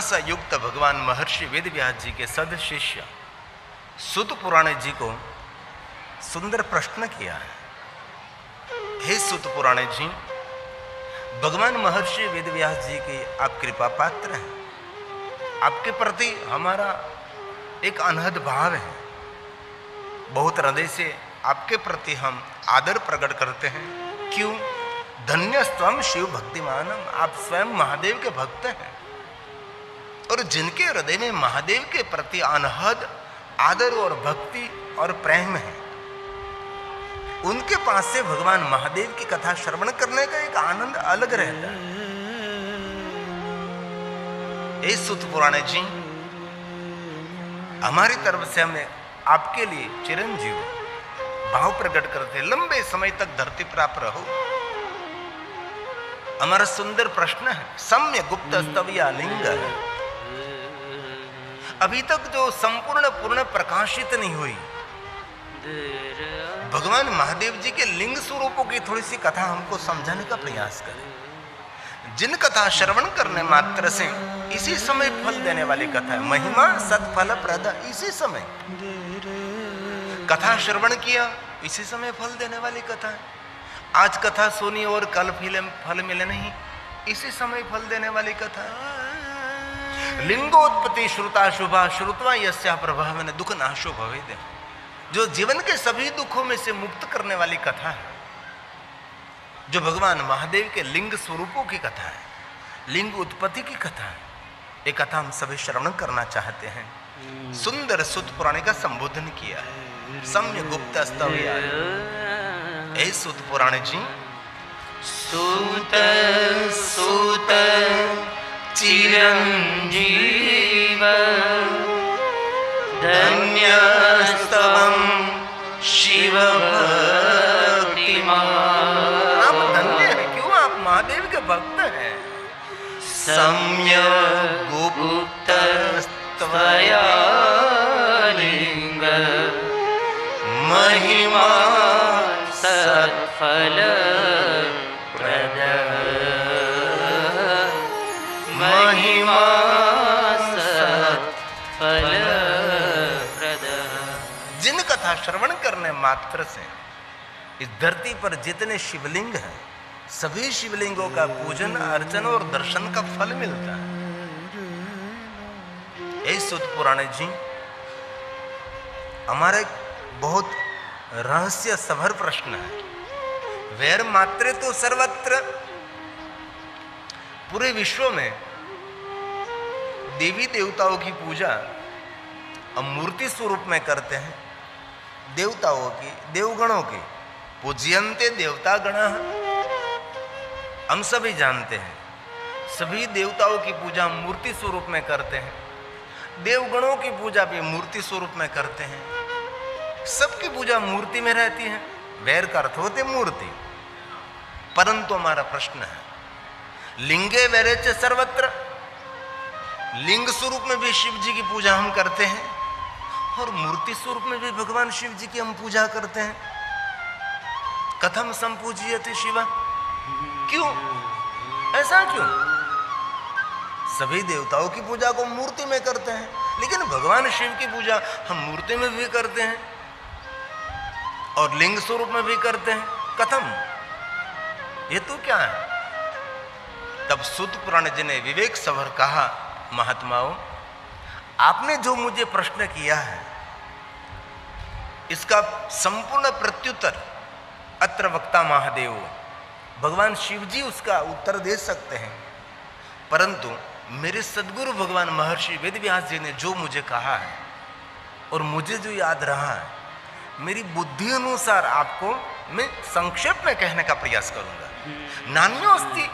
सा युक्त भगवान महर्षि वेदव्यास जी के सद शिष्य सूत पुराण जी को सुंदर प्रश्न किया है। हे सूत पुराण जी, भगवान महर्षि वेदव्यास जी के आप कृपा पात्र हैं। आपके प्रति हमारा एक अनहद भाव है। बहुत हृदय से आपके प्रति हम आदर प्रकट करते हैं। क्यों? धन्यस्त्वम शिव भक्तिमानम, आप स्वयं महादेव के भक्त हैं। और जिनके हृदय में महादेव के प्रति अनहद आदर और भक्ति और प्रेम है, उनके पास से भगवान महादेव की कथा श्रवण करने का एक आनंद अलग रहता है। हे सूत पुराण जी, हमारी तरफ से हमें आपके लिए चिरंजीव भाव प्रकट करते, लंबे समय तक धरती पर आप रहो। हमारा सुंदर प्रश्न है, सम्य गुप्त स्तव्य लिंग है। अभी तक जो संपूर्ण पूर्ण प्रकाशित नहीं हुई भगवान महादेव जी के लिंग स्वरूपों की थोड़ी सी कथा हमको समझाने का प्रयास करें। जिन कथा श्रवण करने मात्र से इसी समय फल देने वाली कथा है। महिमा सत्फल प्रद, इसी समय कथा श्रवण किया, इसी समय फल देने वाली कथा है। आज कथा सुनी और कल फल मिले नहीं, इसी समय फल देने वाली कथा है। लिंगोत्पत्ति श्रुता शुभा श्रुत्वा यस्या प्रभावेन दुख नाशो भवेद, जो जीवन के सभी दुखों में से मुक्त करने वाली कथा है, जो भगवान महादेव के लिंग स्वरूपों की कथा है, लिंग उत्पत्ति की कथा है। ये कथा हम सभी श्रवण करना चाहते हैं। सुंदर सूत पुराण का संबोधन किया है। सम्य गुप्त स्तव्य, ऐ सूत पुराण जी। सूत सूत चिरंजीव धन्यस्तवं शिव भक्तिमान। आप धन्य हैं। क्यों? आप महादेव के भक्त हैं। सम्यक् गुप्त त्वया लिंग महिमा सत्फल प्रद, महिमा सत्फल प्रद। जिन कथा श्रवण करने मात्र से इस धरती पर जितने शिवलिंग हैं, सभी शिवलिंगों का पूजन अर्चन और दर्शन का फल मिलता है। ऐ सूत पुराण जी, हमारा एक बहुत रहस्य सभर प्रश्न है। वैर मात्रे तो सर्वत्र, पूरे विश्व में देवी देवताओं की पूजा हम मूर्ति स्वरूप में करते हैं। देवताओं की, देवगणों की पूज्यन्ते देवता गणा, हम सभी जानते हैं। सभी देवताओं की पूजा मूर्ति स्वरूप में करते हैं। देवगणों की पूजा भी मूर्ति स्वरूप में करते हैं। सबकी पूजा मूर्ति में रहती है। वैर का अर्थ होते मूर्ति। परंतु हमारा प्रश्न है, लिंगे वैरे च सर्वत्र, लिंग स्वरूप में भी शिव जी की पूजा हम करते हैं और मूर्ति स्वरूप में भी भगवान शिव जी की हम पूजा करते हैं। कथम संपूज्यते शिवा, क्यों? ऐसा क्यों? सभी देवताओं की पूजा को मूर्ति में करते हैं, लेकिन भगवान शिव की पूजा हम मूर्ति में भी करते हैं और लिंग स्वरूप में भी करते हैं। कथम? ये तो क्या है? तब सूत पुराण जी ने विवेक सभर कहा, महात्माओं, आपने जो मुझे प्रश्न किया है, इसका संपूर्ण प्रत्युत्तर अत्र वक्ता महादेव, भगवान शिव जी उसका उत्तर दे सकते हैं। परंतु मेरे सदगुरु भगवान महर्षि वेदव्यास जी ने जो मुझे कहा है और मुझे जो याद रहा है, मेरी बुद्धि अनुसार आपको मैं संक्षेप में कहने का प्रयास करूंगा। नान्योस्ति,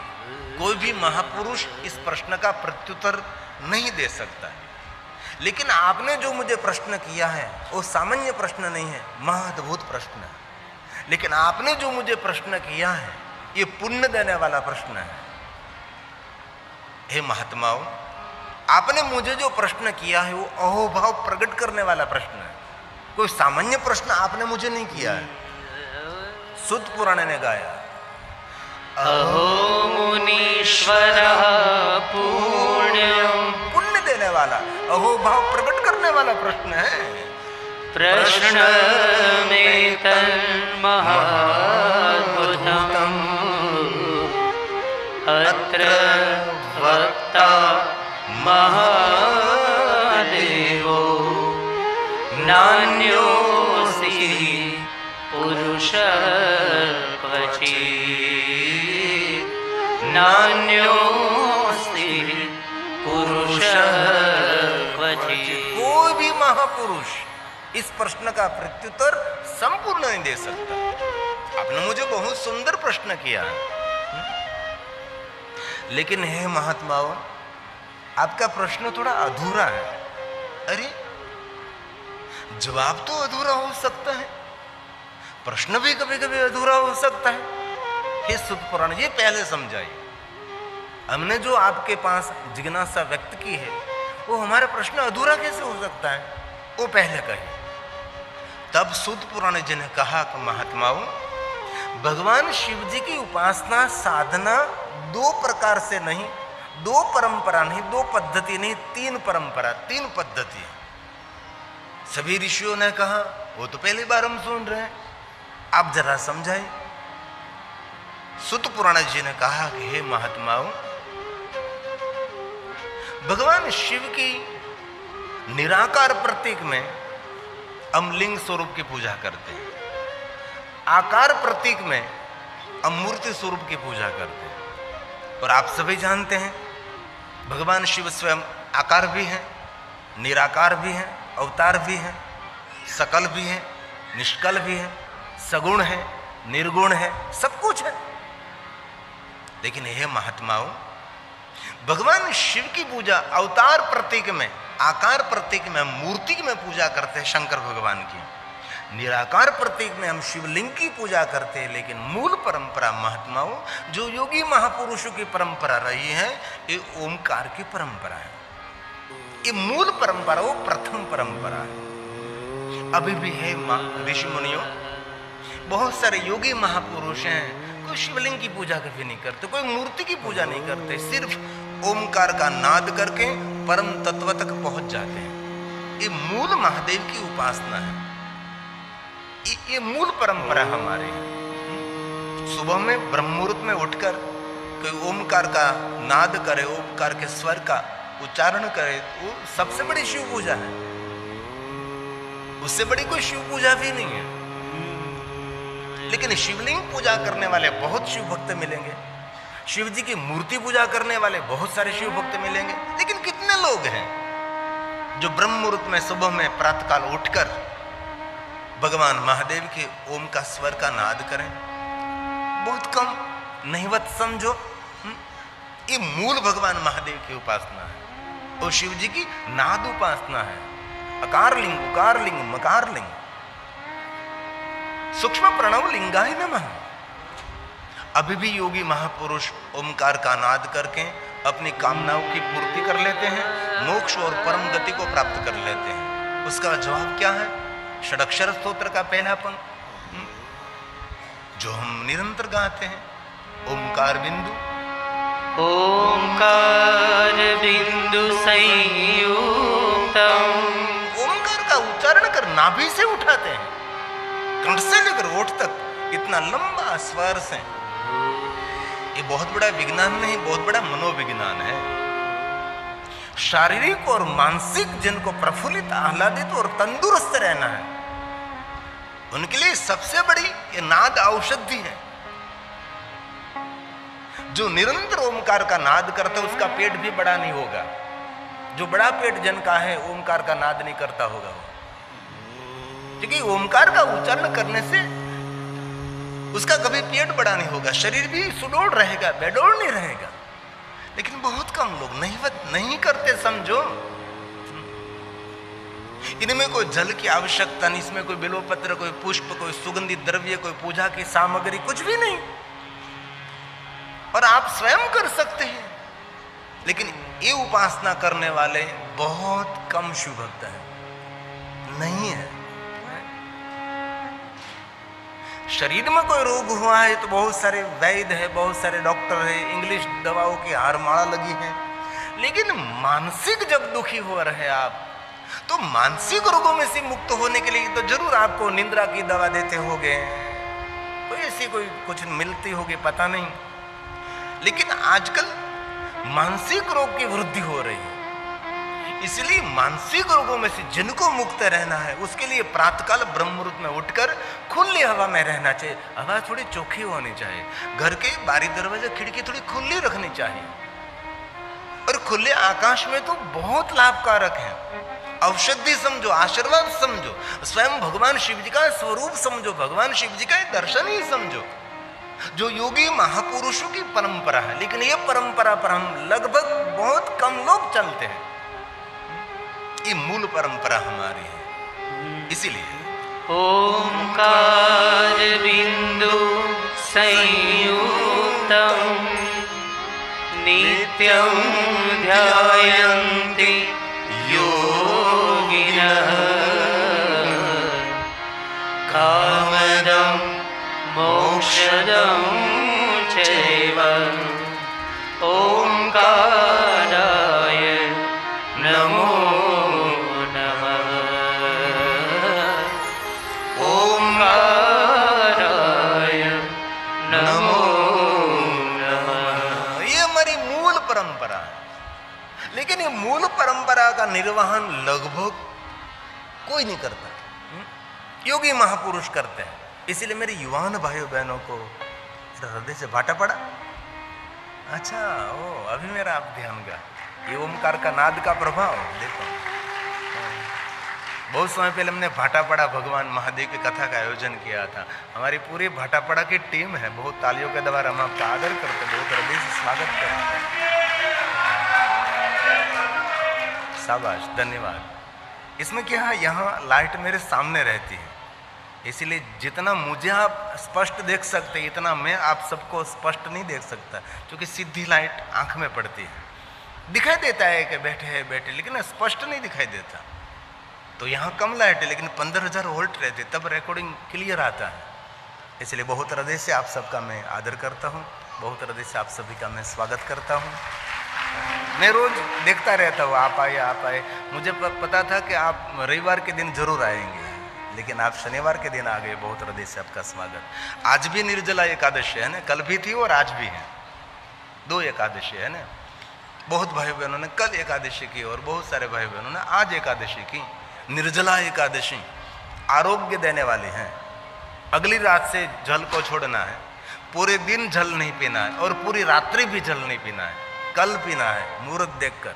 कोई भी महापुरुष इस प्रश्न का प्रत्युत्तर नहीं दे सकता है। लेकिन आपने जो मुझे प्रश्न किया है वो सामान्य प्रश्न नहीं है, महाअद्भुत प्रश्न है। लेकिन आपने जो मुझे प्रश्न किया है, ये पुण्य देने वाला प्रश्न है। हे महात्माओं, आपने मुझे जो प्रश्न किया है वो अहोभाव प्रकट करने वाला प्रश्न है। कोई सामान्य प्रश्न आपने मुझे नहीं किया है। सूत पुराण ने गाया, अहो मुनीश्वरः पुण्यं वाला, अहोभाव प्रकट करने वाला प्रश्न है। प्रश्न में तन्महाद्भुतम् अत्र वक्ता महादेवो नान्योऽस्ति पुरुषः क्वचित् नान्योऽस्ति पुरुषः क्वचित्। कोई भी महापुरुष इस प्रश्न का प्रत्युत्तर संपूर्ण नहीं दे सकता। आपने मुझे बहुत सुंदर प्रश्न किया, लेकिन हे महात्माओं, आपका प्रश्न थोड़ा अधूरा है। अरे, जवाब तो अधूरा हो सकता है, प्रश्न भी कभी कभी अधूरा हो सकता है। हे सुत पुराण, ये पहले समझाइए। हमने जो आपके पास जिज्ञासा व्यक्त की है, वो हमारा प्रश्न अधूरा कैसे हो सकता है, वो पहले कहिए। तब सूत पुराण जी ने कहा कि महात्माओं, भगवान शिव जी की उपासना साधना दो प्रकार से नहीं, दो परंपरा नहीं, दो पद्धति नहीं, तीन परंपरा, तीन पद्धति है। सभी ऋषियों ने कहा, वो तो पहली बार हम सुन रहे हैं, आप जरा समझाइए। सूत पुराण जी ने कहा कि हे महात्माओं, भगवान शिव की निराकार प्रतीक में हम लिंग स्वरूप की पूजा करते हैं, आकार प्रतीक में हम मूर्ति स्वरूप की पूजा करते हैं। और आप सभी जानते हैं भगवान शिव स्वयं आकार भी हैं, निराकार भी हैं, अवतार भी हैं, सकल भी हैं, निष्कल भी हैं, सगुण है, निर्गुण है, सब कुछ है। लेकिन हे महात्माओं, भगवान शिव की पूजा अवतार प्रतीक में, आकार प्रतीक में, मूर्ति में पूजा करते हैं शंकर भगवान की। निराकार प्रतीक में हम शिवलिंग की पूजा करते हैं। लेकिन मूल परंपरा महात्माओं, जो योगी महापुरुषों की परंपरा रही है, ये ओमकार की परंपरा है। ये मूल परंपरा, वो प्रथम परंपरा है। अभी भी है ऋषि मुनियों, बहुत सारे योगी महापुरुष हैं, कोई शिवलिंग की पूजा कभी नहीं करते, कोई मूर्ति की पूजा नहीं करते, सिर्फ ओमकार का नाद करके परम तत्व तक पहुंच जाते हैं। ये मूल महादेव की उपासना है, ये मूल परंपरा हमारी है। सुबह में ब्रह्म मुहूर्त में उठकर कोई ओमकार का नाद करे, ओमकार के स्वर का उच्चारण करे, वो सबसे बड़ी शिव पूजा है। उससे बड़ी कोई शिव पूजा भी नहीं है। लेकिन शिवलिंग पूजा करने वाले बहुत शिव भक्त मिलेंगे, शिव जी की मूर्ति पूजा करने वाले बहुत सारे शिव भक्त मिलेंगे। लेकिन कितने लोग हैं जो ब्रह्म मुहूर्त में सुबह में प्रातःकाल उठकर भगवान महादेव के ओम का स्वर का नाद करें? बहुत कम, नहीवत समझो। ये मूल भगवान महादेव की उपासना है और शिव जी की नाद उपासना है। अकार लिंग, उकार लिंग, मकार लिंग, सूक्ष्म प्रणव लिंगाय नमः। अभी भी योगी महापुरुष ओमकार का नाद करके अपनी कामनाओं की पूर्ति कर लेते हैं, मोक्ष और परम गति को प्राप्त कर लेते हैं। उसका जवाब क्या है? षडक्षर स्तोत्र का पहला पंक्ति जो हम निरंतर गाते हैं, ओमकार बिंदु, ओंकार बिंदु संयुक्तम। ओमकार का उच्चारण कर नाभि से उठाते हैं, कंठ से लेकर ओठ तक, इतना लंबा स्वर से। ये बहुत बड़ा विज्ञान नहीं, बहुत बड़ा मनोविज्ञान है। शारीरिक और मानसिक जिनको प्रफुल्लित, आह्लादित और तंदुरुस्त रहना है, उनके लिए सबसे बड़ी ये नाद औषधि है। जो निरंतर ओमकार का नाद करता है उसका पेट भी बड़ा नहीं होगा। जो बड़ा पेट जन का है ओमकार का नाद नहीं करता होगा वो, क्योंकि ओमकार का उच्चारण करने से उसका कभी पेट बड़ा नहीं होगा, शरीर भी सुडौल रहेगा, बेडौल नहीं रहेगा। लेकिन बहुत कम लोग नहीं करते, समझो। इनमें कोई जल की आवश्यकता नहीं, इसमें कोई बिल्वपत्र, कोई पुष्प, कोई सुगंधित द्रव्य, कोई पूजा की सामग्री, कुछ भी नहीं। और आप स्वयं कर सकते हैं। लेकिन ये उपासना करने वाले बहुत कम शिव भक्त हैं, नहीं है। शरीर में कोई रोग हुआ है तो बहुत सारे वैद्य है, बहुत सारे डॉक्टर है, इंग्लिश दवाओं की हार माला लगी है। लेकिन मानसिक जब दुखी हो रहे आप, तो मानसिक रोगों में से मुक्त होने के लिए तो जरूर आपको निंद्रा की दवा देते होंगे, कोई ऐसी कोई कुछ मिलती होगी, पता नहीं। लेकिन आजकल मानसिक रोग की वृद्धि हो रही है, इसलिए मानसिक रोगों में से जिनको मुक्त रहना है उसके लिए प्रातःकाल ब्रह्म मुहूर्त में उठकर खुली हवा में रहना चाहिए। हवा थोड़ी चोखी होनी चाहिए, घर के बारी दरवाजे खिड़की थोड़ी खुली रखनी चाहिए, और खुले आकाश में तो बहुत लाभकारक है। औषधि समझो, आशीर्वाद समझो, स्वयं भगवान शिव जी का स्वरूप समझो, भगवान शिव जी का दर्शन ही समझो, जो योगी महापुरुषों की परंपरा है। लेकिन ये परंपरा पर हम लगभग बहुत कम लोग चलते हैं, ये मूल परंपरा हमारी है। इसीलिए ओंकार बिंदु संयुक्तम् नित्यं ध्यायन्ति योगिनः कामदं मोक्षदं चैव ओंकाराय नमो नमः। ओंकाराय नमो नमः। ये हमारी मूल परंपरा है, लेकिन ये मूल परंपरा का निर्वहन लगभग कोई नहीं करता, योगी महापुरुष करते हैं। इसीलिए मेरे युवान भाइयों बहनों को हृदय से भाटा पड़ा। अच्छा, ओ अभी मेरा आप ध्यान का ये ओमकार का नाद का प्रभाव देखो। बहुत समय पहले हमने भाटापड़ा भगवान महादेव की कथा का आयोजन किया था। हमारी पूरी भाटापड़ा की टीम है, बहुत तालियों के द्वारा हम आपका आदर करते, बहुत हृदय से स्वागत करते हैं। शाबाश, धन्यवाद। इसमें क्या है, यहाँ लाइट मेरे सामने रहती है, इसीलिए जितना मुझे आप स्पष्ट देख सकते हैं इतना मैं आप सबको स्पष्ट नहीं देख सकता, क्योंकि सीधी लाइट आंख में पड़ती है। दिखाई देता है कि बैठे हैं बैठे, लेकिन स्पष्ट नहीं दिखाई देता। तो यहाँ कम लाइट है, लेकिन 15,000 वोल्ट रहती, तब रिकॉर्डिंग क्लियर आता है। इसलिए बहुत हृदय से आप सबका मैं आदर करता हूँ, बहुत हृदय से आप सभी का मैं स्वागत करता हूँ। मैं रोज देखता रहता हूँ, आप आए। मुझे पता था कि आप रविवार के दिन जरूर आएंगे, लेकिन आप शनिवार के दिन आ गए। बहुत हृदय से आपका स्वागत। आज भी निर्जला एकादशी है ना, कल भी थी और आज भी है, 2 एकादशी है ना। बहुत भाई बहनों ने कल एकादशी की और बहुत सारे भाई बहनों ने आज एकादशी की। निर्जला एकादशी आरोग्य देने वाली है। अगली रात से जल को छोड़ना है, पूरे दिन जल नहीं पीना है और पूरी रात्रि भी जल नहीं पीना है, कल पीना है मुहूर्त देखकर।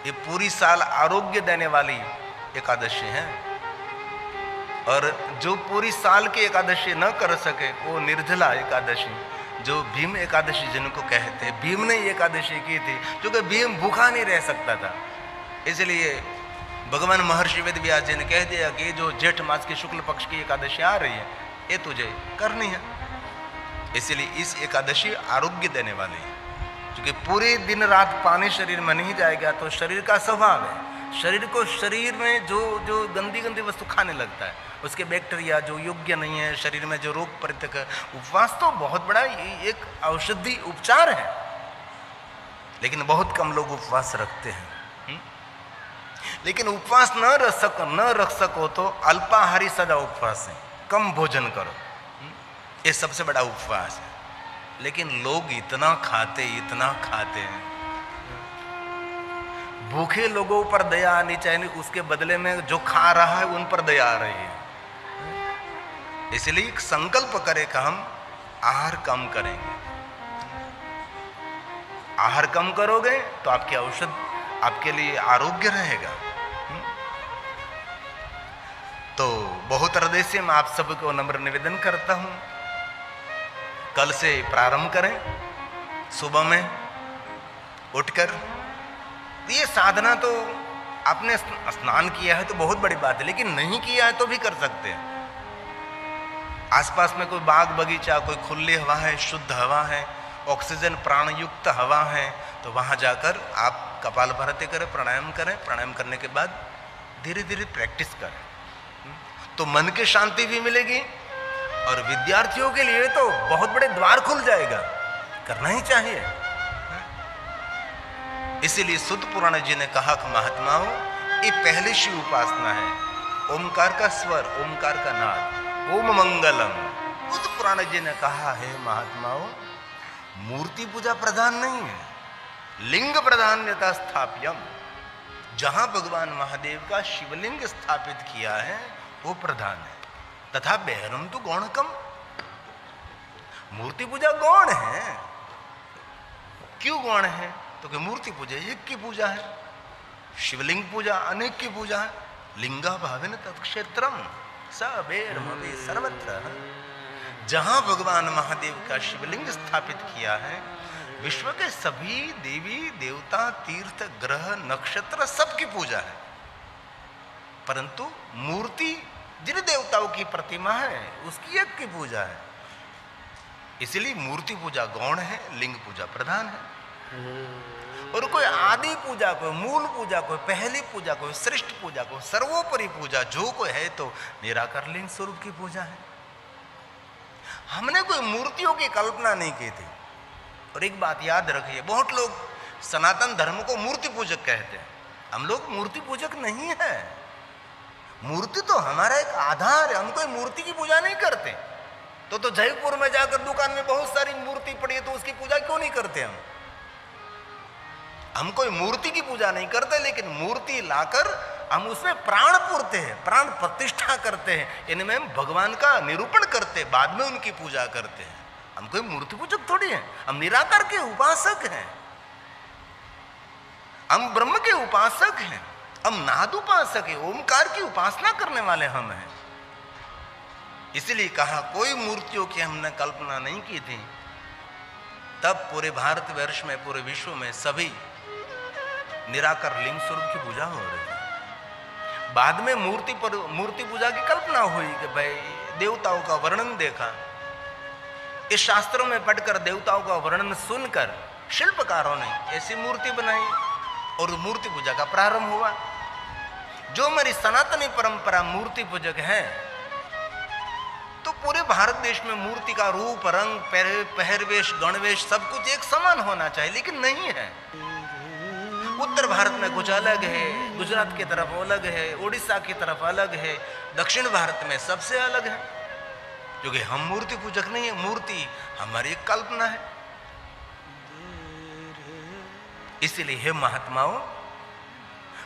ये पूरी साल आरोग्य देने वाली एकादशी है। और जो पूरी साल की एकादशी न कर सके वो निर्जला एकादशी, जो भीम एकादशी जिनको कहते हैं, भीम ने एकादशी की थी क्योंकि भीम भूखा नहीं रह सकता था। इसलिए भगवान महर्षि वेद व्यास जी ने कह दिया कि जो जेठ मास की शुक्ल पक्ष की एकादशी आ रही है ये तुझे करनी है। इसलिए इस एकादशी आरोग्य देने वाली है, क्योंकि पूरे दिन रात पानी शरीर में नहीं जाएगा तो शरीर का स्वभाव है, शरीर को शरीर में जो गंदी वस्तु खाने लगता है, उसके बैक्टीरिया जो योग्य नहीं है शरीर में, जो रोग प्रतिरोधक। उपवास तो बहुत बड़ा एक औषधि उपचार है, लेकिन बहुत कम लोग उपवास रखते हैं। लेकिन उपवास न रख सको तो अल्पाहारी सदा उपवास है, कम भोजन करो, ये सबसे बड़ा उपवास है। लेकिन लोग इतना खाते हैं। भूखे लोगों पर दया आनी चाहिए, उसके बदले में जो खा रहा है उन पर दया आ रही है। इसलिए संकल्प करें कि हम आहार कम करेंगे। आहार कम करोगे तो आपकी औषध आपके लिए आरोग्य रहेगा। तो बहुत हृदय से मैं आप सबको नम्र निवेदन करता हूं, कल से प्रारंभ करें। सुबह में उठकर ये साधना तो आपने स्नान किया है तो बहुत बड़ी बात है, लेकिन नहीं किया है तो भी कर सकते हैं। आसपास में कोई बाग बगीचा, कोई खुली हवा है, शुद्ध हवा है, ऑक्सीजन प्राणयुक्त हवा है, तो वहां जाकर आप कपालभाति करें, प्राणायाम करें। प्राणायाम करने के बाद धीरे धीरे प्रैक्टिस करें तो मन की शांति भी मिलेगी और विद्यार्थियों के लिए तो बहुत बड़े द्वार खुल जाएगा। करना ही चाहिए। इसीलिए सुत पुराण जी ने कहा कि महात्माओं, ये पहली शिव उपासना है। ओमकार का स्वर, ओमकार का नाद, ओम मंगलम। सुत पुराण जी ने कहा है महात्माओं, मूर्ति पूजा प्रधान नहीं है, लिंग प्रधान्यता स्थाप्यम। जहां भगवान महादेव का शिवलिंग स्थापित किया है वो प्रधान है। तथा बेहरम तो गौणकम, मूर्ति पूजा गौण है। क्यों गौण है? तो कि मूर्ति पूजा एक की पूजा है, शिवलिंग पूजा अनेक की पूजा है। लिंगा भाविन तत्क्षेत्रम सबेरमवे सर्वत्र। जहां भगवान महादेव का शिवलिंग स्थापित किया है, विश्व के सभी देवी देवता, तीर्थ, ग्रह, नक्षत्र सबकी पूजा है। परंतु मूर्ति जिन देवताओं की प्रतिमा है उसकी एक की पूजा है। इसलिए मूर्ति पूजा गौण है, लिंग पूजा प्रधान है। और कोई आदि पूजा, कोई मूल पूजा, कोई पहली पूजा, कोई श्रेष्ठ पूजा, कोई सर्वोपरि पूजा जो कोई है तो निराकार लिंग स्वरूप की पूजा है। हमने कोई मूर्तियों की कल्पना नहीं की थी। और एक बात याद रखिए, बहुत लोग सनातन धर्म को मूर्ति पूजक कहते हैं। हम लोग मूर्ति पूजक नहीं है। मूर्ति तो हमारा एक आधार है, हम कोई मूर्ति की पूजा नहीं करते। तो जयपुर में जाकर दुकान में बहुत सारी मूर्ति पड़ी है तो उसकी पूजा क्यों नहीं करते हम कोई मूर्ति की पूजा नहीं करते, लेकिन मूर्ति लाकर हम उसमें प्राण पूरते हैं, प्राण प्रतिष्ठा करते हैं, इनमें हम भगवान का निरूपण करते, बाद में उनकी पूजा करते हैं। हम कोई मूर्ति पूजक थोड़ी हैं, हम निराकार के उपासक हैं, हम ब्रह्म के उपासक हैं, हम नाद उपासक हैं, ओमकार की उपासना करने वाले हम हैं। इसलिए कहा कोई मूर्तियों की हमने कल्पना नहीं की थी। तब पूरे भारतवर्ष में, पूरे विश्व में सभी निराकार लिंग स्वरूप की पूजा हो रही है। बाद में मूर्ति पूजा की कल्पना हुई कि भाई देवताओं का वर्णन देखा, इस शास्त्रों में पढ़कर देवताओं का वर्णन सुनकर शिल्पकारों ने ऐसी मूर्ति बनाई और मूर्ति पूजा का प्रारंभ हुआ। जो मेरी सनातनी परंपरा मूर्ति पूजक है, तो पूरे भारत देश में मूर्ति का रूप, रंग, पहरवेश, गणवेश सब कुछ एक समान होना चाहिए, लेकिन नहीं है। उत्तर भारत में कुछ अलग है, गुजरात की तरफ अलग है, उड़ीसा की तरफ अलग है, दक्षिण भारत में सबसे अलग है। क्योंकि हम मूर्ति पूजक नहीं है, मूर्ति हमारी एक कल्पना है। इसीलिए हे महात्माओं,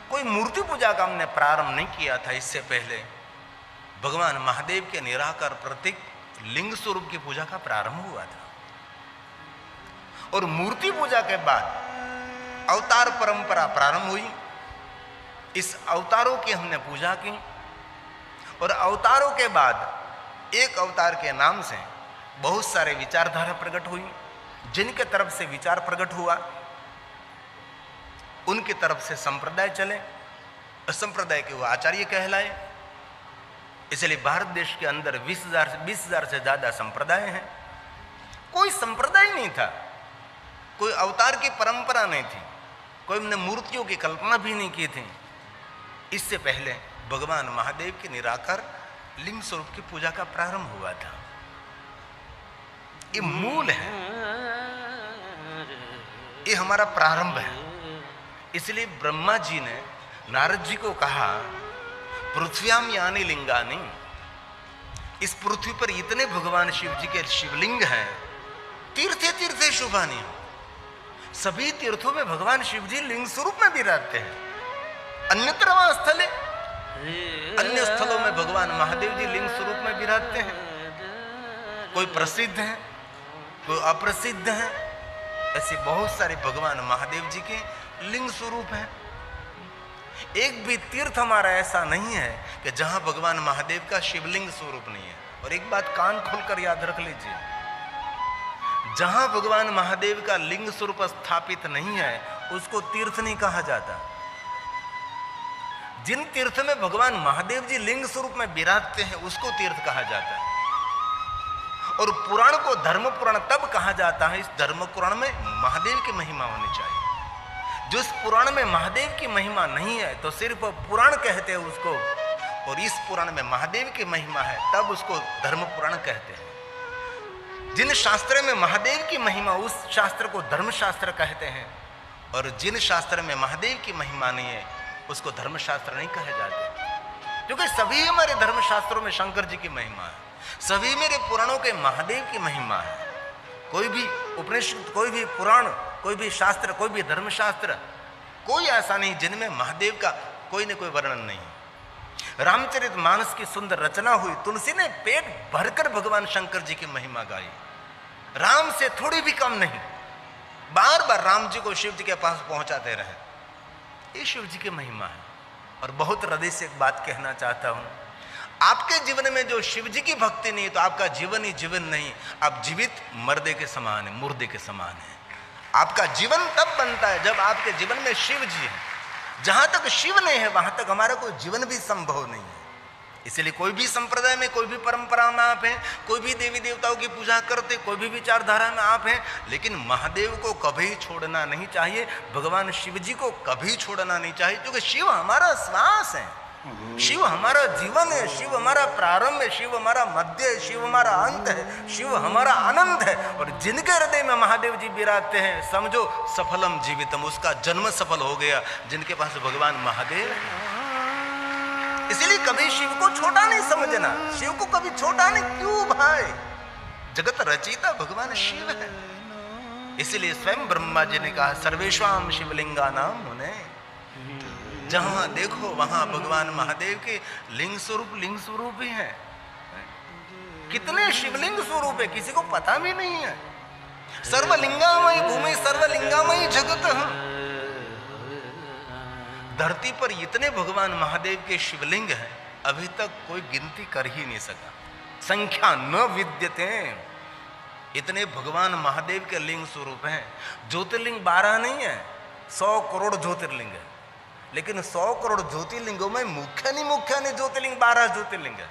कोई मूर्ति पूजा का हमने प्रारंभ नहीं किया था। इससे पहले भगवान महादेव के निराकार प्रतीक लिंग स्वरूप की पूजा का प्रारंभ हुआ था। और मूर्ति पूजा के बाद अवतार परंपरा प्रारंभ हुई। इस अवतारों की हमने पूजा की और अवतारों के बाद एक अवतार के नाम से बहुत सारे विचारधारा प्रकट हुई। जिनके तरफ से विचार प्रकट हुआ उनकी तरफ से संप्रदाय चले, संप्रदाय के वो आचार्य कहलाए। इसलिए भारत देश के अंदर 20,000 से ज्यादा संप्रदाय हैं। कोई संप्रदाय नहीं था, कोई अवतार की परंपरा नहीं थी, कोई हमने मूर्तियों की कल्पना भी नहीं की थी। इससे पहले भगवान महादेव के निराकार लिंग स्वरूप की पूजा का प्रारंभ हुआ था। ये मूल है, ये हमारा प्रारंभ है। इसलिए ब्रह्मा जी ने नारद जी को कहा, पृथ्व्याम यानी लिंगानी, इस पृथ्वी पर इतने भगवान शिव जी के शिवलिंग हैं, तीर्थे तीर्थे शुभानी, सभी तीर्थों में भगवान शिव जी लिंग स्वरूप में विराजते हैं। अन्यत्र वहां स्थल है, अन्य स्थलों में भगवान महादेव जी लिंग स्वरूप में विराजते हैं। कोई प्रसिद्ध है, कोई अप्रसिद्ध है, ऐसे बहुत सारे भगवान महादेव जी के लिंग स्वरूप हैं। एक भी तीर्थ हमारा ऐसा नहीं है कि जहां भगवान महादेव का शिवलिंग स्वरूप नहीं है। और एक बात कान खोलकर याद रख लीजिए, जहां भगवान महादेव का लिंग स्वरूप स्थापित नहीं है उसको तीर्थ नहीं कहा जाता। जिन तीर्थ में भगवान महादेव जी लिंग स्वरूप में विराजते हैं उसको तीर्थ कहा जाता है। और पुराण को धर्म पुराण तब कहा जाता है, इस धर्म पुराण में महादेव की महिमा होनी चाहिए। जो इस पुराण में महादेव की महिमा नहीं है तो सिर्फ पुराण कहते हैं उसको, और इस पुराण में महादेव की महिमा है तब उसको धर्म पुराण कहते हैं। जिन शास्त्र में महादेव की महिमा, उस शास्त्र को धर्म शास्त्र कहते हैं। और जिन शास्त्र में महादेव की महिमा नहीं है उसको धर्मशास्त्र नहीं कहे जाते, क्योंकि सभी हमारे धर्मशास्त्रों में शंकर जी की महिमा है, सभी मेरे पुराणों के महादेव की महिमा है। कोई भी उपनिषद, कोई भी पुराण, कोई भी शास्त्र, कोई भी धर्मशास्त्र, कोई ऐसा नहीं जिनमें महादेव का कोई न कोई वर्णन नहीं है। रामचरितमानस की सुंदर रचना हुई, तुलसी ने पेट भरकर भगवान शंकर जी की महिमा गाई, राम से थोड़ी भी कम नहीं। बार बार राम जी को शिव जी के पास पहुंचाते रहे। ये शिव जी की महिमा है। और बहुत हृदय से एक बात कहना चाहता हूं, आपके जीवन में जो शिव जी की भक्ति नहीं तो आपका जीवन ही जीवन नहीं, आप जीवित मर्दे के समान है, मुर्दे के समान है। आपका जीवन तब बनता है जब आपके जीवन में शिव जी है। जहां तक शिव नहीं है वहां तक हमारा कोई जीवन भी संभव नहीं है। इसलिए कोई भी संप्रदाय में, कोई भी परंपरा में आप हैं, कोई भी देवी देवताओं की पूजा करते, कोई भी विचारधारा में आप हैं, लेकिन महादेव को कभी छोड़ना नहीं चाहिए, भगवान शिव जी को कभी छोड़ना नहीं चाहिए, क्योंकि शिव हमारा श्वास है, शिव हमारा जीवन है, शिव हमारा प्रारंभ है, शिव हमारा मध्य है, शिव हमारा अंत है, शिव हमारा आनंद है। और जिनके हृदय में महादेव जी विराजते हैं, समझो सफलम जीवितम, उसका जन्म सफल हो गया, जिनके पास भगवान महादेव है। इसलिए कभी शिव को छोटा नहीं समझना, शिव को कभी छोटा नहीं, क्यों भाई, जगत रचयिता भगवान शिव है। इसलिए स्वयं ब्रह्मा जी ने कहा सर्वेश्वाम शिवलिंगा नाम मुने, जहां देखो वहां भगवान महादेव के लिंग स्वरूप ही है। कितने शिवलिंग स्वरूप है किसी को पता भी नहीं है। सर्वलिंगामयी भूमि सर्वलिंगामयी जगत है। धरती पर इतने भगवान महादेव के शिवलिंग हैं, अभी तक कोई गिनती कर ही नहीं सका, संख्या न विद्यते। इतने भगवान महादेव के लिंग स्वरूप हैं। ज्योतिर्लिंग 12 नहीं है, 100 करोड़ ज्योतिर्लिंग है, लेकिन 100 करोड़ ज्योतिर्लिंगों में मुख्य नहीं ज्योतिर्लिंग 12 ज्योतिर्लिंग है।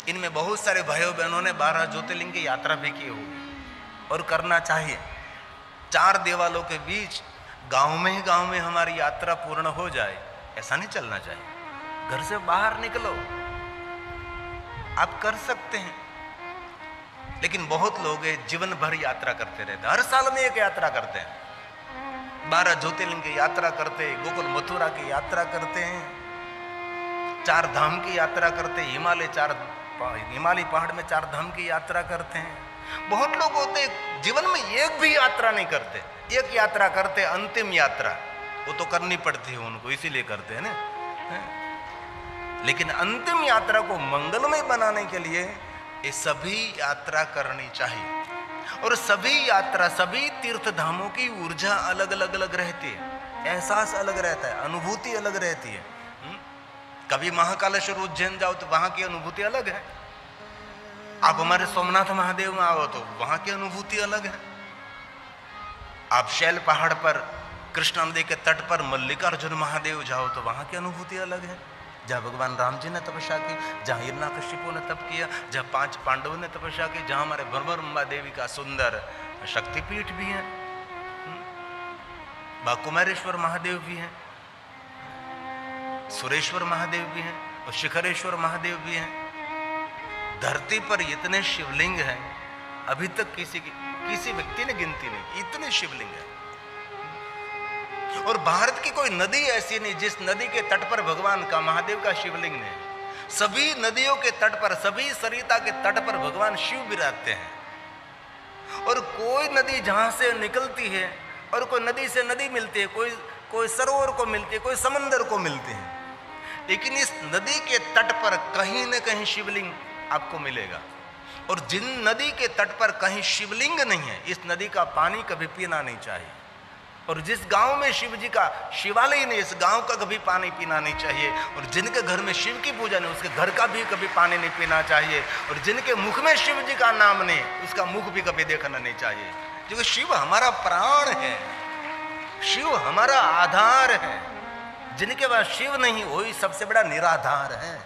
इनमें बहुत सारे भाइयों बहनों ने 12 ज्योतिर्लिंग की यात्रा भी की होगी और करना चाहिए। 4 देवालों के बीच गांव में हमारी यात्रा पूर्ण हो जाए, ऐसा नहीं चलना चाहिए। घर से बाहर निकलो, आप कर सकते हैं, लेकिन बहुत लोग जीवन भर यात्रा करते रहते हैं, हर साल में एक यात्रा करते हैं, 12 ज्योतिर्लिंग की यात्रा करते हैं, गोकुल मथुरा की यात्रा करते हैं, 4 धाम की यात्रा करते हैं, हिमालय पहाड़ में 4 धाम की यात्रा करते हैं। बहुत लोग होते जीवन में एक भी यात्रा नहीं करते, एक यात्रा करते अंतिम यात्रा, वो तो करनी पड़ती है उनको, इसीलिए करते हैं ना। लेकिन अंतिम यात्रा को मंगलमय बनाने के लिए ये सभी यात्रा करनी चाहिए। और सभी यात्रा, सभी तीर्थ धामों की ऊर्जा अलग अलग रहती है, एहसास अलग रहता है, अनुभूति अलग रहती है। कभी महाकालेश्वर उज्जैन जाओ तो वहां की अनुभूति अलग है, आप हमारे सोमनाथ महादेव में आओ तो वहां की अनुभूति अलग है। आप शैल पहाड़ पर कृष्णा नदी के तट पर मल्लिकार्जुन महादेव जाओ तो वहां की अनुभूति अलग है। जहाँ भगवान राम जी ने तपस्या की, जहाँ हिरण्यकशिपु ने तप किया, जहाँ 5 पांडवों ने तपस्या की, जहाँ हमारे ब्रह्मरंबा देवी का सुंदर शक्तिपीठ भी है, कुमारेश्वर महादेव भी है, सुरेश्वर महादेव भी हैं और शिखरेश्वर महादेव भी हैं। धरती पर इतने शिवलिंग हैं, अभी तक किसी व्यक्ति ने गिनती नहीं, इतने शिवलिंग हैं। और भारत की कोई नदी ऐसी नहीं जिस नदी के तट पर भगवान का महादेव का शिवलिंग नहीं। सभी नदियों के तट पर, सभी सरिता के तट पर भगवान शिव विराजते हैं। और कोई नदी जहां से निकलती है और कोई नदी से नदी मिलती है, कोई सरोवर को मिलती है, कोई समंदर को मिलती है, लेकिन इस नदी के तट पर कहीं न कहीं शिवलिंग आपको मिलेगा। और जिन नदी के तट पर कहीं शिवलिंग नहीं है, इस नदी का पानी कभी पीना नहीं चाहिए। और जिस गांव में शिव जी का शिवालय नहीं, इस गांव का कभी पानी पीना नहीं चाहिए। और जिनके घर में शिव की पूजा नहीं, उसके घर का भी कभी पानी नहीं पीना चाहिए। और जिनके मुख में शिव जी का नाम नहीं, उसका मुख भी कभी देखना नहीं चाहिए, क्योंकि शिव हमारा प्राण है, शिव हमारा आधार है। जिनके पास शिव नहीं, वही सबसे बड़ा निराधार है।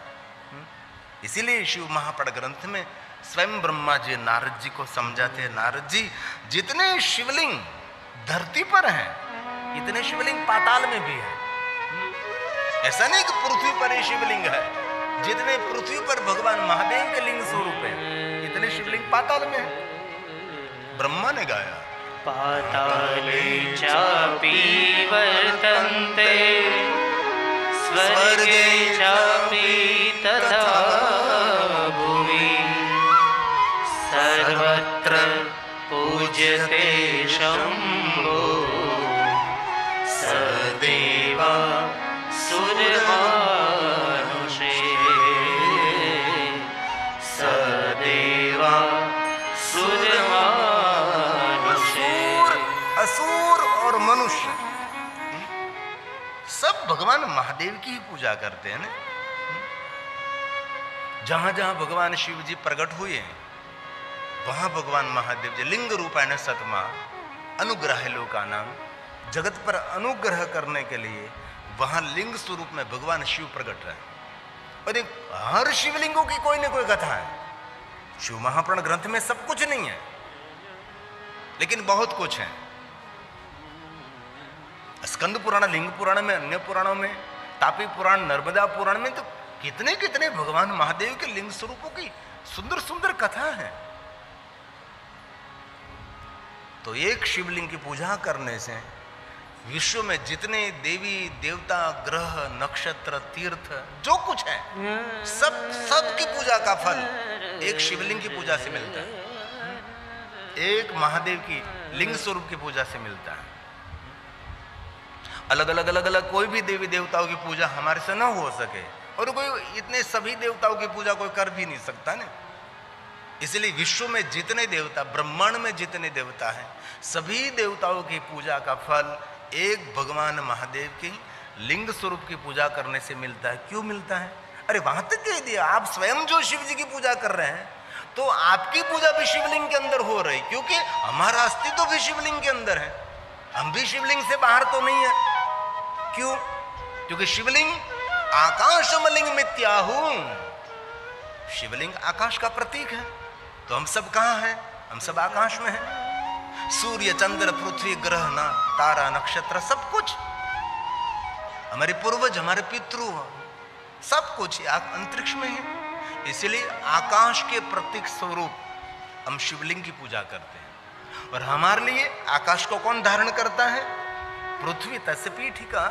इसीलिए शिव महापड़ ग्रंथ में स्वयं ब्रह्मा जी नारद जी को समझाते हैं, नारद जी जितने शिवलिंग धरती पर हैं, इतने शिवलिंग पाताल में भी है। ऐसा नहीं कि पृथ्वी पर ही शिवलिंग है, जितने पृथ्वी पर भगवान महादेव के लिंग स्वरूप है, इतने शिवलिंग पाताल में है। ब्रह्मा ने गाया पाताले चापि वर्तन्ते स्वर्गे चापि तथा भुवि सर्वत्र पूज्यते शम्भो सदेवा सुरमानुषे सदेवा सुरमानुषे। असुर और मनुष्य सब भगवान महादेव की ही पूजा करते हैं ना। जहां जहां भगवान शिव जी प्रकट हुए हैं वहां भगवान महादेव जी लिंग रूपायण सतमा अनुग्रह लोका नाम जगत पर अनुग्रह करने के लिए वहां लिंग स्वरूप में भगवान शिव प्रकट रहे। और एक हर शिवलिंगों की कोई ना कोई कथा है। शिव महापुराण ग्रंथ में सब कुछ नहीं है लेकिन बहुत कुछ है। स्कंद पुराण, लिंग पुराण में, अन्य पुराणों में, तापी पुराण, नर्मदा पुराण में तो कितने कितने भगवान महादेव के लिंग स्वरूपों की सुंदर सुंदर कथा है। तो एक शिवलिंग की पूजा करने से विश्व में जितने देवी देवता ग्रह नक्षत्र तीर्थ जो कुछ है सब की पूजा का फल एक शिवलिंग की पूजा से मिलता है, एक महादेव की लिंग स्वरूप की पूजा से मिलता है। अलग अलग कोई भी देवी देवताओं की पूजा हमारे से ना हो सके और कोई इतने सभी देवताओं की पूजा कोई कर भी नहीं सकता ना। इसलिए विश्व में जितने देवता, ब्रह्मांड में जितने देवता हैं सभी देवताओं की पूजा का फल एक भगवान महादेव की लिंग स्वरूप की पूजा करने से मिलता है। क्यों मिलता है? अरे वहां तक कह दिया, आप स्वयं जो शिव जी की पूजा कर रहे हैं तो आपकी पूजा भी शिवलिंग के अंदर हो रही, क्योंकि हमारा अस्तित्व भी शिवलिंग के अंदर है। हम भी शिवलिंग से बाहर तो नहीं है। क्यों? क्योंकि शिवलिंग आकाशमलिंग मित्याहु, शिवलिंग आकाश का प्रतीक है। तो हम सब कहां हैं? हम सब आकाश में हैं। सूर्य चंद्र पृथ्वी ग्रह ना तारा नक्षत्र सब कुछ, हमारे पूर्वज हमारे पितृ सब कुछ अंतरिक्ष में है। इसलिए आकाश के प्रतीक स्वरूप हम शिवलिंग की पूजा करते हैं। और हमारे लिए आकाश को कौन धारण करता है? पृथ्वी तस्य पीठिका,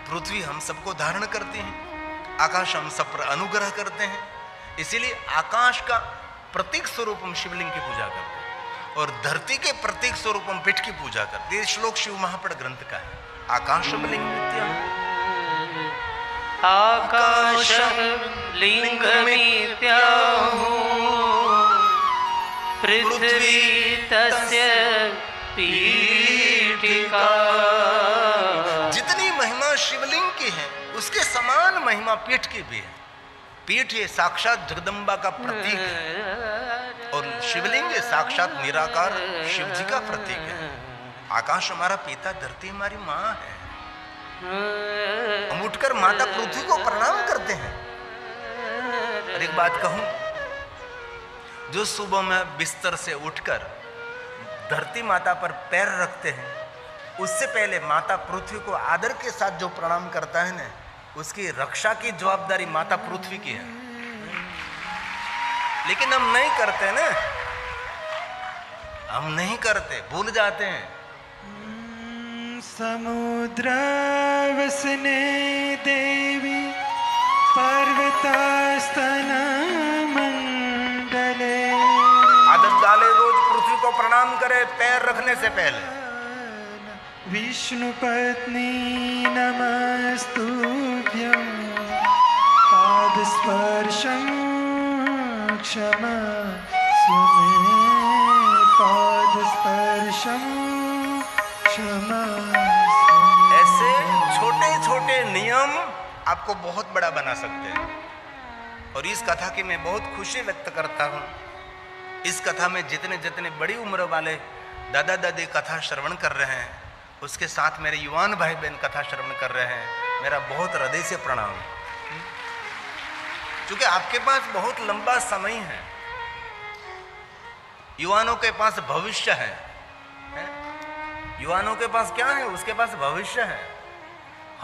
पृथ्वी हम सबको धारण करते हैं, आकाश हम सब पर अनुग्रह करते हैं। इसीलिए आकाश का प्रतीक स्वरूप हम शिवलिंग की पूजा करते हैं और धरती के प्रतीक स्वरूप हम पीठ की पूजा करते हैं। श्लोक शिव महापुराण ग्रंथ का है। आकाशमलिंग मित्याहु, आकाशं लिंगमित्याहु पृथ्वी तस्य पीठिका। जितनी महिमा शिवलिंग की है उसके समान महिमा पीठ की भी है। पीठ ये साक्षात जगदम्बा का प्रतीक है और शिवलिंग ये साक्षात निराकार शिव जी का प्रतीक है। आकाश हमारा पिता, धरती हमारी माँ है। हम उठकर माता पृथ्वी को प्रणाम करते हैं। और एक बात कहूं, जो सुबह में बिस्तर से उठकर धरती माता पर पैर रखते हैं उससे पहले माता पृथ्वी को आदर के साथ जो प्रणाम करता है ना, उसकी रक्षा की जवाबदारी माता पृथ्वी की है। लेकिन हम नहीं करते ना, हम नहीं करते, भूल जाते हैं। समुद्रवसने देवी पर्वतस्तन मंडले। आदत डाले रोज पृथ्वी को प्रणाम करे पैर रखने से पहले। विष्णु पत्नी नमस्तुभ्यं पादस्पर्शं क्षमा सुमे पादस्पर्शं क्षमा। ऐसे छोटे छोटे नियम आपको बहुत बड़ा बना सकते हैं। और इस कथा की मैं बहुत खुशी व्यक्त करता हूँ। इस कथा में जितने जितने बड़ी उम्र वाले दादा दादी कथा श्रवण कर रहे हैं, उसके साथ मेरे युवान भाई बहन कथा श्रवण कर रहे हैं, मेरा बहुत हृदय से प्रणाम। क्योंकि आपके पास बहुत लंबा समय है, युवानों के पास भविष्य है। युवानों के पास क्या है? उसके पास भविष्य है।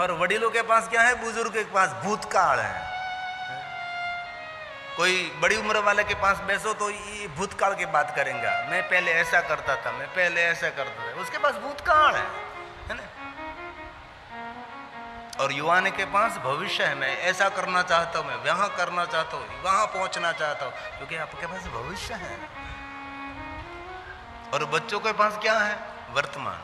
और वडीलों के पास क्या है? बुजुर्ग के पास भूतकाल है। कोई बड़ी उम्र वाले के पास बैसो तो ये भूतकाल की बात करेंगे, मैं पहले ऐसा करता था, मैं पहले ऐसा करता था, उसके पास भूतकाल है ना। और युवाने के पास भविष्य है, मैं ऐसा करना चाहता हूं, मैं वहां करना चाहता हूं, वहां पहुंचना चाहता हूं, क्योंकि आपके पास भविष्य है। और बच्चों के पास क्या है? वर्तमान।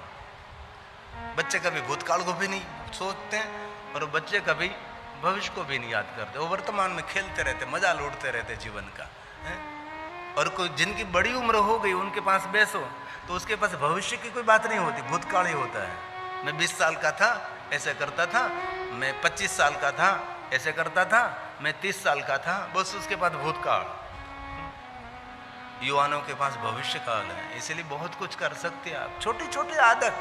बच्चे कभी भूतकाल को भी नहीं सोचते हैं और बच्चे कभी भविष्य को भी नहीं याद करते, वो वर्तमान में खेलते रहते, मजा लूटते रहते जीवन का है? और कोई जिनकी बड़ी उम्र हो गई उनके पास बैसो तो उसके पास भविष्य की कोई बात नहीं होती, भूतकाल ही होता है। मैं 20 साल का था ऐसे करता था, मैं 25 साल का था ऐसे करता था, मैं 30 साल का था, बस उसके पास भूतकाल। युवानों के पास भविष्य काल है, इसलिए बहुत कुछ कर सकते हैं आप। छोटी छोटी आदत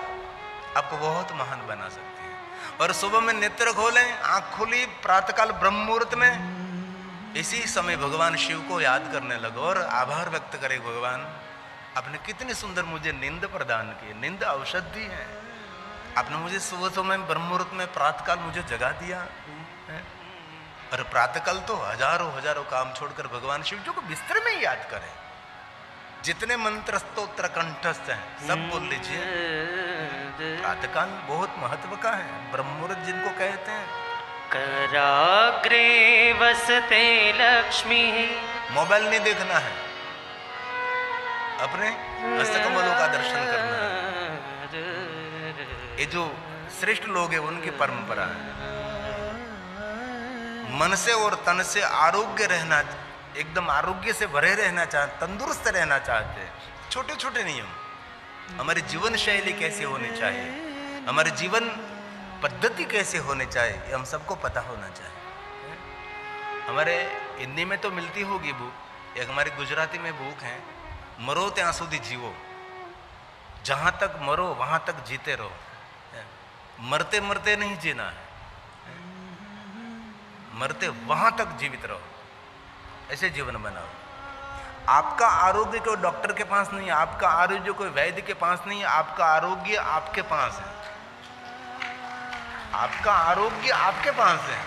आपको बहुत महान बना सकती है। और सुबह में नेत्र खोलें, आंख खुली, प्रातःकाल ब्रह्म मुहूर्त में इसी समय भगवान शिव को याद करने लगो और आभार व्यक्त करे, भगवान आपने कितनी सुंदर मुझे नींद प्रदान की, नींद औषधि है, आपने मुझे सुबह समय ब्रह्म मुहूर्त में प्रातःकाल मुझे जगा दिया है? और प्रातःकाल तो हजारों काम छोड़कर भगवान शिव जी को बिस्तर में ही याद करें। जितने मंत्र स्तोत्र कंठस्थ हैं सब बोल लीजिए। प्रातःकाल बहुत महत्व का है, ब्रह्म मुहूर्त जिनको कहते हैं। कराग्रे वसते लक्ष्मी। मोबाइल नहीं देखना है, अपने हस्तकमलों का दर्शन करना है। ये जो श्रेष्ठ लोग हैं उनकी परंपरा है। मन से और तन से आरोग्य रहना, एकदम आरोग्य से भरे रहना चाहते, तंदुरुस्त रहना चाहते हैं। छोटे छोटे नियम, हमारी जीवन शैली कैसे होनी चाहिए, हमारी जीवन पद्धति कैसे होनी चाहिए, ये हम सबको पता होना चाहिए। हमारे हिंदी में तो मिलती होगी बुक, एक हमारी गुजराती में बुक है, मरो त्यां सुधी जीवो, जहां तक मरो वहां तक जीते रहो। मरते मरते नहीं जीना है, मरते वहां तक जीवित रहो, ऐसे जीवन बनाओ। आपका आरोग्य कोई डॉक्टर के पास नहीं है, आपका आरोग्य कोई वैद्य के पास नहीं है, आपका आरोग्य आपके पास है, आपका आरोग्य आपके पास है।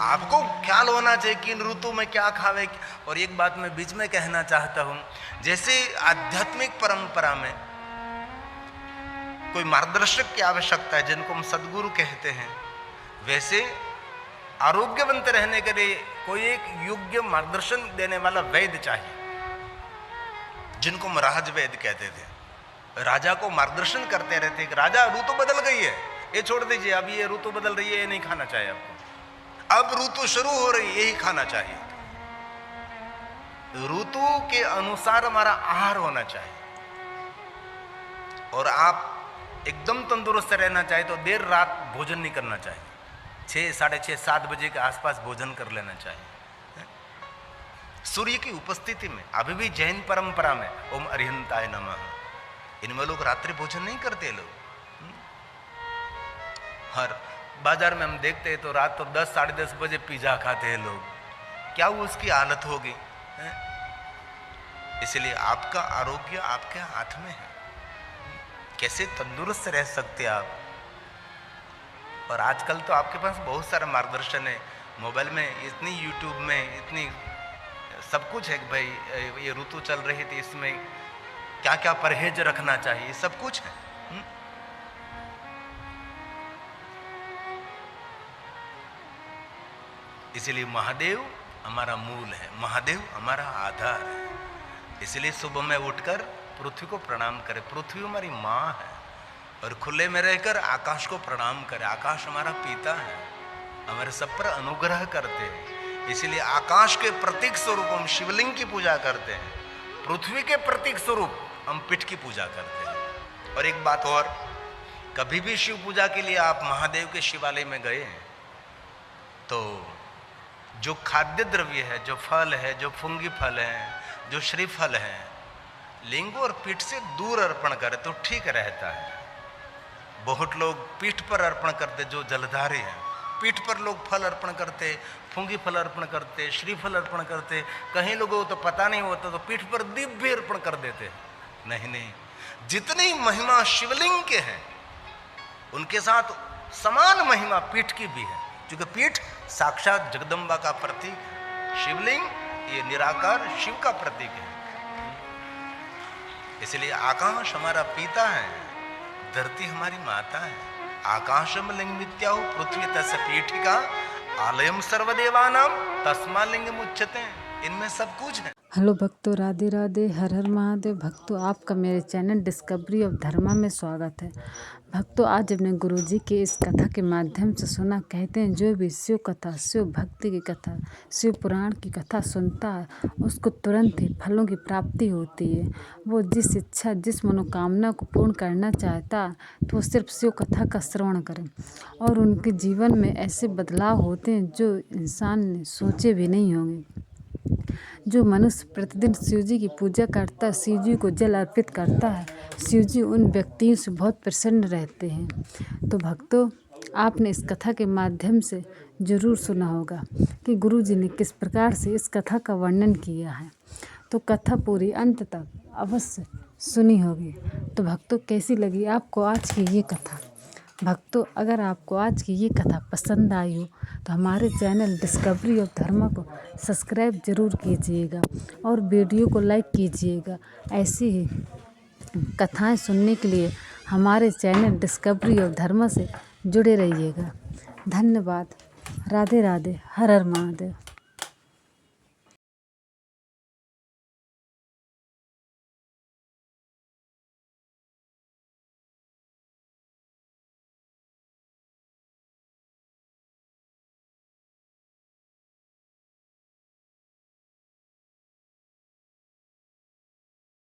आपको ख्याल होना चाहिए कि इन ऋतु में क्या खावे। और एक बात मैं बीच में कहना चाहता हूं, जैसे आध्यात्मिक परंपरा में कोई मार्गदर्शक की आवश्यकता है जिनको हम सदगुरु कहते हैं, वैसे आरोग्यवंत रहने के लिए कोई एक योग्य मार्गदर्शन देने वाला वैद्य चाहिए, जिनको हम राज वैद्य कहते थे। राजा को मार्गदर्शन करते रहते कि राजा ऋतु बदल गई है, ये छोड़ दीजिए, अब ये ऋतु बदल रही है, ये नहीं खाना चाहिए आपको, अब ऋतु शुरू हो रही है, यही खाना चाहिए। ऋतु के अनुसार हमारा आहार होना चाहिए। और आप एकदम तंदुरुस्त रहना चाहिए तो देर रात भोजन नहीं करना चाहिए, 6, 6:30, 7 बजे के आसपास भोजन कर लेना चाहिए सूर्य की उपस्थिति में। अभी भी जैन परंपरा में ओम अरिहंताय नमः, इनमें लोग रात्रि भोजन नहीं करते। लोग हर बाजार में हम देखते हैं तो रात तो 10, 10:30 बजे पिज्जा खाते हैं लोग, क्या वो उसकी हालत होगी। इसलिए आपका आरोग्य आपके हाथ में है, कैसे तंदुरुस्त रह सकते आप। और आजकल तो आपके पास बहुत सारा मार्गदर्शन है, मोबाइल में इतनी, यूट्यूब में इतनी सब कुछ है कि भाई ये ऋतु चल रही थी, इसमें क्या क्या परहेज रखना चाहिए, सब कुछ है। इसलिए महादेव हमारा मूल है, महादेव हमारा आधार है। इसलिए सुबह में उठकर पृथ्वी को प्रणाम करें, पृथ्वी हमारी माँ है। और खुले में रहकर आकाश को प्रणाम करें, आकाश हमारा पिता है, हमारे सब पर अनुग्रह करते हैं। इसलिए आकाश के प्रतीक स्वरूप हम शिवलिंग की पूजा करते हैं, पृथ्वी के प्रतीक स्वरूप हम पीठ की पूजा करते हैं। और एक बात और, कभी भी शिव पूजा के लिए आप महादेव के शिवालय में गए हैं तो जो खाद्य द्रव्य है, जो फल है, जो फुंगी फल है, जो श्रीफल है, लिंग और पीठ से दूर अर्पण करें तो ठीक रहता है। बहुत लोग पीठ पर अर्पण करते, जो जलधारी हैं, पीठ पर लोग फल अर्पण करते, फुंगी फल अर्पण करते, श्रीफल अर्पण करते। कहीं लोगों को तो पता नहीं होता तो पीठ पर दीप भी अर्पण कर देते। नहीं नहीं, जितनी महिमा शिवलिंग के हैं उनके साथ समान महिमा पीठ की भी है, क्योंकि पीठ साक्षात जगदम्बा का प्रतीक, शिवलिंग ये निराकार शिव का प्रतीक है। इसलिए आकाश हमारा पिता है, धरती हमारी माता है। आकाशम लिंग मित्याहु पृथ्वी तस् पीठिका आलयम सर्वदेवानाम तस्मा लिंग मुच्यते। इनमें सब कुछ है। हेलो भक्तों, राधे राधे, हर हर महादेव। भक्तों, आपका मेरे चैनल डिस्कवरी ऑफ धर्मा में स्वागत है। भक्तों, आज अपने गुरुजी के इस कथा के माध्यम से सुना, कहते हैं जो भी शिव कथा, शिव भक्ति की कथा, शिव पुराण की कथा सुनता है उसको तुरंत ही फलों की प्राप्ति होती है। वो जिस इच्छा, जिस मनोकामना को पूर्ण करना चाहता है तो वो सिर्फ शिव कथा का श्रवण करें और उनके जीवन में ऐसे बदलाव होते हैं जो इंसान ने सोचे भी नहीं होंगे। जो मनुष्य प्रतिदिन शिव जी की पूजा करता है, शिव जी को जल अर्पित करता है, शिव जी उन व्यक्तियों से बहुत प्रसन्न रहते हैं। तो भक्तों, आपने इस कथा के माध्यम से ज़रूर सुना होगा कि गुरु जी ने किस प्रकार से इस कथा का वर्णन किया है। तो कथा पूरी अंत तक अवश्य सुनी होगी। तो भक्तों, कैसी लगी आपको आज की ये कथा? भक्तों, अगर आपको आज की ये कथा पसंद आई हो तो हमारे चैनल डिस्कवरी ऑफ धर्मा को सब्सक्राइब ज़रूर कीजिएगा और वीडियो को लाइक कीजिएगा। ऐसी ही कथाएं सुनने के लिए हमारे चैनल डिस्कवरी ऑफ धर्मा से जुड़े रहिएगा। धन्यवाद। राधे राधे, हर हर महादेव।